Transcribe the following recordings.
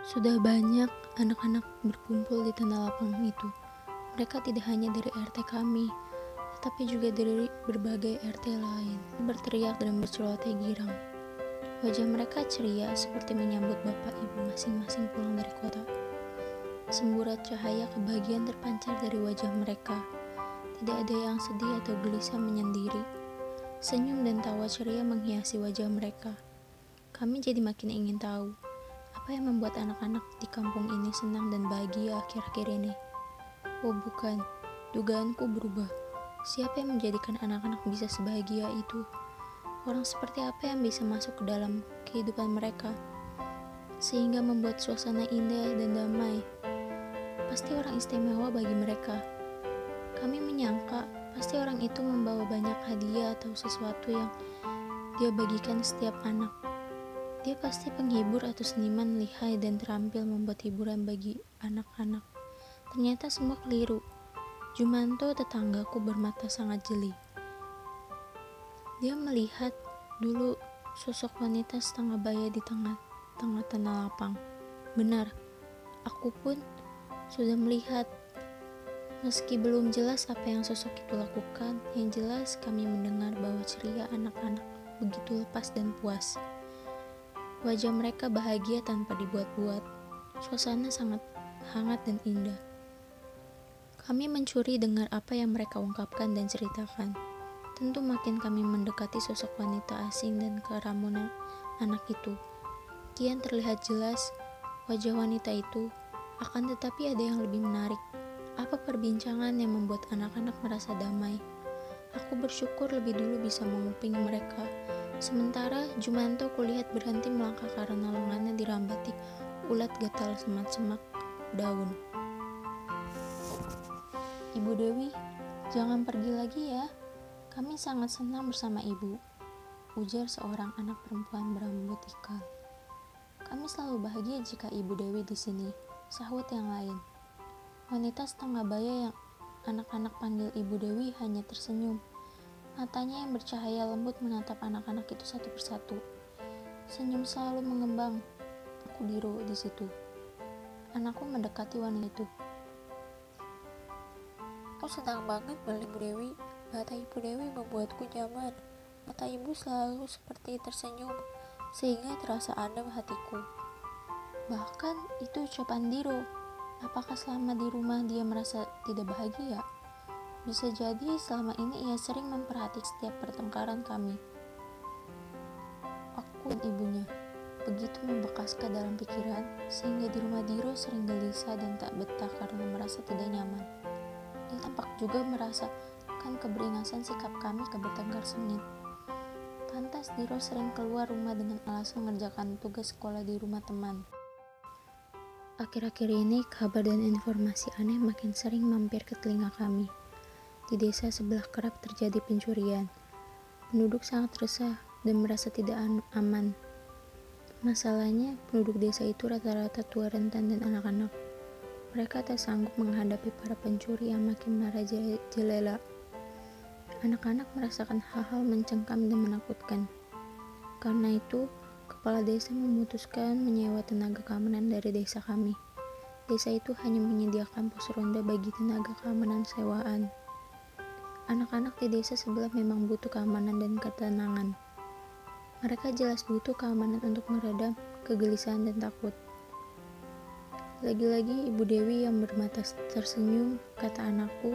Sudah banyak anak-anak berkumpul di tanah lapang itu. Mereka tidak hanya dari RT kami, tetapi juga dari berbagai RT lain. Berteriak dan berceloteh girang. Wajah mereka ceria seperti menyambut bapak ibu masing-masing pulang dari kota. Semburat cahaya kebahagiaan terpancar dari wajah mereka. Tidak ada yang sedih atau gelisah menyendiri. Senyum dan tawa ceria menghiasi wajah mereka. Kami jadi makin ingin tahu apa yang membuat anak-anak di kampung ini senang dan bahagia akhir-akhir ini. Oh bukan, dugaanku berubah. Siapa yang menjadikan anak-anak bisa sebahagia itu? Orang seperti apa yang bisa masuk ke dalam kehidupan mereka, sehingga membuat suasana indah dan damai? Pasti orang istimewa bagi mereka. Kami menyangka pasti orang itu membawa banyak hadiah atau sesuatu yang dia bagikan setiap anak. Dia pasti penghibur atau seniman lihai dan terampil membuat hiburan bagi anak-anak. Ternyata semua keliru. Jumanto, tetanggaku, bermata sangat jeli. Dia melihat dulu sosok wanita setengah baya di tengah-tengah tanah lapang. Benar, aku pun sudah melihat. Meski belum jelas apa yang sosok itu lakukan, yang jelas kami mendengar bahwa ceria anak-anak begitu lepas dan puas. Wajah mereka bahagia tanpa dibuat-buat. Suasana sangat hangat dan indah. Kami mencuri dengar apa yang mereka ungkapkan dan ceritakan. Tentu makin kami mendekati sosok wanita asing dan keramunan anak itu. Kian terlihat jelas wajah wanita itu, akan tetapi ada yang lebih menarik. Apa perbincangan yang membuat anak-anak merasa damai? Aku bersyukur lebih dulu bisa menguping mereka. Sementara Jumanto kulihat berhenti melangkah karena lengannya dirambati ulat gatal semak-semak daun. Ibu Dewi, jangan pergi lagi ya. Kami sangat senang bersama ibu, ujar seorang anak perempuan berambut ikal. Kami selalu bahagia jika Ibu Dewi di sini, sahut yang lain. Wanita setengah baya yang anak-anak panggil Ibu Dewi hanya tersenyum. Matanya yang bercahaya lembut menatap anak-anak itu satu persatu. Senyum selalu mengembang. Aku Diro di situ. Anakku mendekati wanita itu. Aku senang banget melihat Ibu Dewi. Mata Ibu Dewi membuatku nyaman. Mata ibu selalu seperti tersenyum, sehingga terasa adem hatiku. Bahkan itu ucapan Diro. Apakah selama di rumah dia merasa tidak bahagia? Bisa jadi selama ini ia sering memperhatikan setiap pertengkaran kami. Aku dan ibunya begitu membekas ke dalam pikiran, sehingga di rumah Diro sering gelisah dan tak betah karena merasa tidak nyaman. Dia tampak juga merasakan keberingasan sikap kami ke bertengkar sengit. Pantas Diro sering keluar rumah dengan alasan mengerjakan tugas sekolah di rumah teman. Akhir-akhir ini kabar dan informasi aneh makin sering mampir ke telinga kami. Di desa sebelah kerap terjadi pencurian. Penduduk sangat resah dan merasa tidak aman. Masalahnya, penduduk desa itu rata-rata tua rentan dan anak-anak. Mereka tak sanggup menghadapi para pencuri yang makin merajalela. Anak-anak merasakan hal-hal mencengkam dan menakutkan. Karena itu, kepala desa memutuskan menyewa tenaga keamanan dari desa kami. Desa itu hanya menyediakan pos ronda bagi tenaga keamanan sewaan. Anak-anak di desa sebelah memang butuh keamanan dan ketenangan. Mereka jelas butuh keamanan untuk meredam kegelisahan dan takut. Lagi-lagi Ibu Dewi yang bermata tersenyum, kata anakku,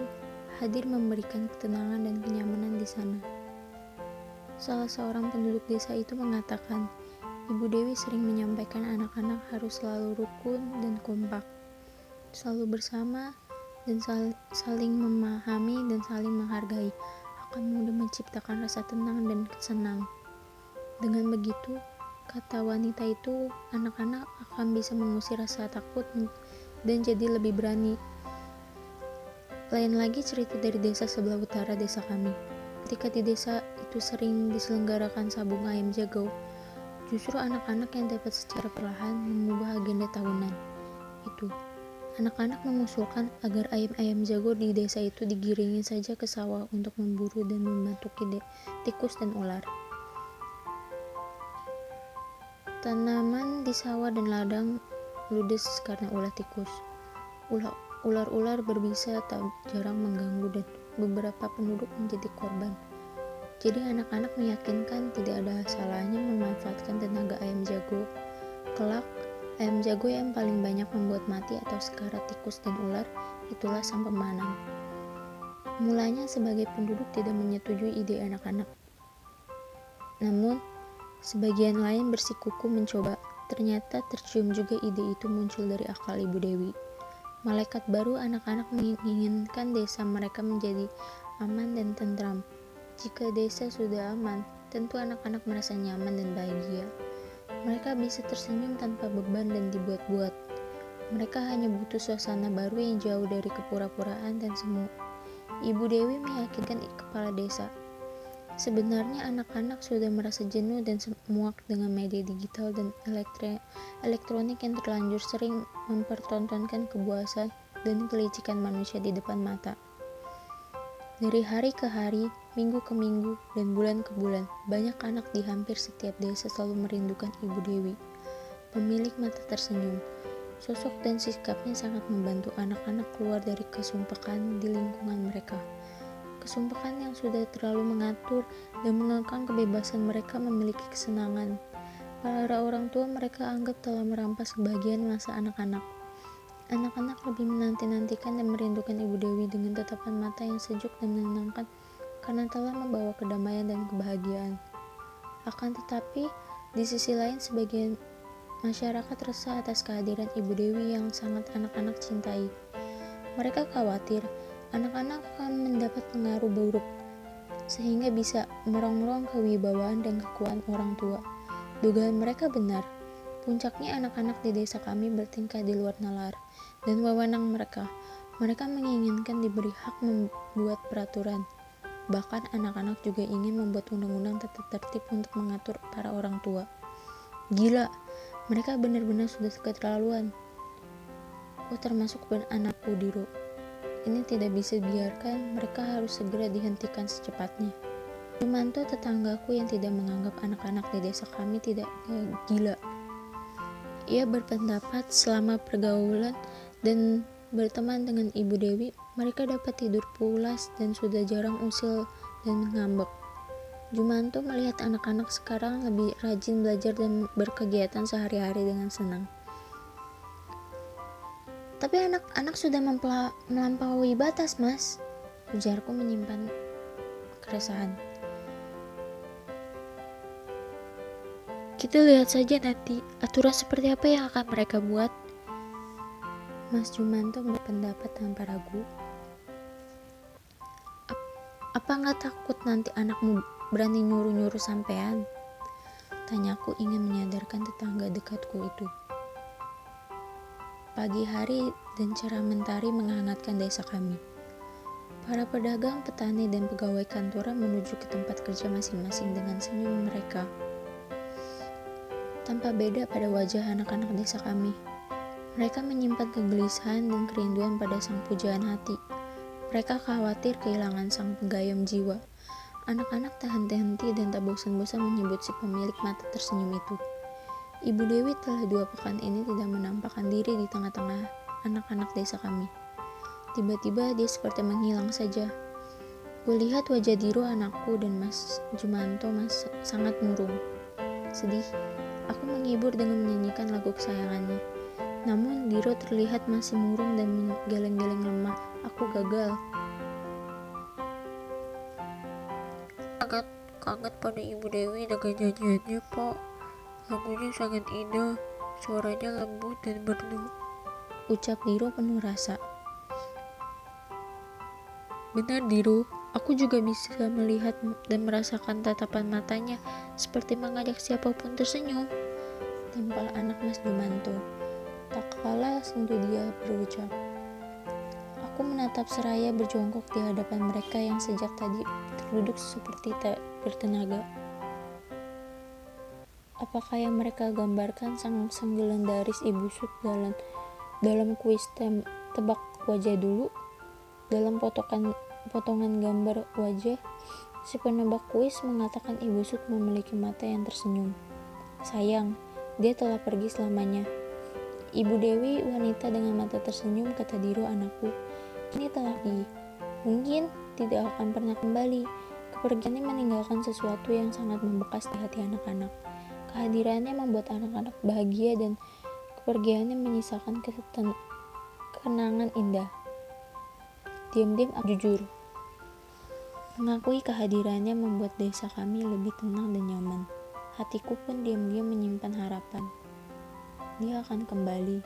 hadir memberikan ketenangan dan kenyamanan di sana. Salah seorang penduduk desa itu mengatakan, Ibu Dewi sering menyampaikan anak-anak harus selalu rukun dan kompak, selalu bersama, dan saling memahami dan saling menghargai akan mudah menciptakan rasa tenang dan senang. Dengan begitu, kata wanita itu, anak-anak akan bisa mengusir rasa takut dan jadi lebih berani. Lain lagi cerita dari desa sebelah utara desa kami. Ketika di desa itu sering diselenggarakan sabung ayam jago, justru anak-anak yang dapat secara perlahan mengubah agenda tahunan itu. Anak-anak mengusulkan agar ayam-ayam jago di desa itu digiringin saja ke sawah untuk memburu dan mematuki tikus dan ular. Tanaman di sawah dan ladang ludes karena ulah tikus. Ular-ular berbisa tak jarang mengganggu dan beberapa penduduk menjadi korban. Jadi anak-anak meyakinkan tidak ada salahnya memanfaatkan tenaga ayam jago. Kelak, ayam jago yang paling banyak membuat mati atau sekarat tikus dan ular, itulah sang pemenang. Mulanya sebagai penduduk tidak menyetujui ide anak-anak. Namun, sebagian lain bersikukuh mencoba. Ternyata tercium juga ide itu muncul dari akal Ibu Dewi. Malaikat baru anak-anak menginginkan desa mereka menjadi aman dan tentram. Jika desa sudah aman, tentu anak-anak merasa nyaman dan bahagia. Mereka bisa tersenyum tanpa beban dan dibuat-buat. Mereka hanya butuh suasana baru yang jauh dari kepura-puraan dan semu. Ibu Dewi meyakinkan kepala desa. Sebenarnya anak-anak sudah merasa jenuh dan muak dengan media digital dan elektronik yang terlanjur sering mempertontonkan kebuasan dan kelicikan manusia di depan mata. Dari hari ke hari, minggu ke minggu, dan bulan ke bulan, banyak anak di hampir setiap desa selalu merindukan Ibu Dewi. Pemilik mata tersenyum. Sosok dan sikapnya sangat membantu anak-anak keluar dari kesumpakan di lingkungan mereka. Kesumpakan yang sudah terlalu mengatur dan mengekang kebebasan mereka memiliki kesenangan. Para orang tua mereka anggap telah merampas kebahagiaan masa anak-anak. Anak-anak lebih menanti-nantikan dan merindukan Ibu Dewi dengan tatapan mata yang sejuk dan menenangkan karena telah membawa kedamaian dan kebahagiaan. Akan tetapi, di sisi lain sebagian masyarakat resah atas kehadiran Ibu Dewi yang sangat anak-anak cintai. Mereka khawatir anak-anak akan mendapat pengaruh buruk, sehingga bisa merongrong kewibawaan dan kekuatan orang tua. Dugaan mereka benar. Puncaknya anak-anak di desa kami bertingkah di luar nalar dan wewenang mereka. Mereka menginginkan diberi hak membuat peraturan. Bahkan anak-anak juga ingin membuat undang-undang tata tertib untuk mengatur para orang tua. Gila! Mereka benar-benar sudah keterlaluan. Termasuk anakku Diro. Ini tidak bisa dibiarkan, mereka harus segera dihentikan secepatnya. Jumanto tetanggaku yang tidak menganggap anak-anak di desa kami tidak gila. Ia berpendapat selama pergaulan dan berteman dengan Ibu Dewi, mereka dapat tidur pulas dan sudah jarang usil dan ngambek. Jumanto melihat anak-anak sekarang lebih rajin belajar dan berkegiatan sehari-hari dengan senang. Tapi anak-anak sudah melampaui batas, Mas. Ujarku menyimpan keresahan. Kita lihat saja nanti aturan seperti apa yang akan mereka buat. Mas Jumanto berpendapat tanpa ragu. Apa nggak takut nanti anakmu berani nyuruh-nyuruh sampean? Tanyaku ingin menyadarkan tetangga dekatku itu. Pagi hari dan cerah mentari menghangatkan desa kami. Para pedagang, petani, dan pegawai kantoran menuju ke tempat kerja masing-masing dengan senyum mereka. Tanpa beda pada wajah anak-anak desa kami. Mereka menyimpan kegelisahan dan kerinduan pada sang pujaan hati. Mereka khawatir kehilangan sang penggayam jiwa. Anak-anak tak henti-henti dan tak bosan-bosan menyebut si pemilik mata tersenyum itu. Ibu Dewi telah 2 pekan ini tidak menampakkan diri di tengah-tengah anak-anak desa kami. Tiba-tiba dia seperti menghilang saja. Kulihat wajah Diro anakku dan Mas Jumanto sangat murung. Sedih, aku menghibur dengan menyanyikan lagu kesayangannya. Namun Diro terlihat masih murung dan menggeleng-geleng lemah. Aku gagal. Kangen pada Ibu Dewi dengan nyanyiannya, Pak. Lagunya sangat indah, suaranya lembut dan merdu. Ucap Diro penuh rasa. Benar Diro, aku juga bisa melihat dan merasakan tatapan matanya seperti mengajak siapapun tersenyum. Timpal anak Mas Jumanto. Tak kalah sendu dia berucap. Aku menatap seraya berjongkok di hadapan mereka yang sejak tadi terduduk seperti tak bertenaga. Apakah yang mereka gambarkan sang legendaris Ibu Sud dalam kuis tebak wajah dulu? Dalam potongan gambar wajah, si penebak kuis mengatakan Ibu Sud memiliki mata yang tersenyum. Sayang, dia telah pergi selamanya. Ibu Dewi, wanita dengan mata tersenyum, kata Diro, anakku. Ini telah pergi. Mungkin tidak akan pernah kembali. Kepergiannya meninggalkan sesuatu yang sangat membekas di hati anak-anak. Kehadirannya membuat anak-anak bahagia dan kepergiannya menyisakan kenangan indah. Diam-diam aku jujur. Mengakui kehadirannya membuat desa kami lebih tenang dan nyaman. Hatiku pun diam-diam menyimpan harapan. Dia akan kembali.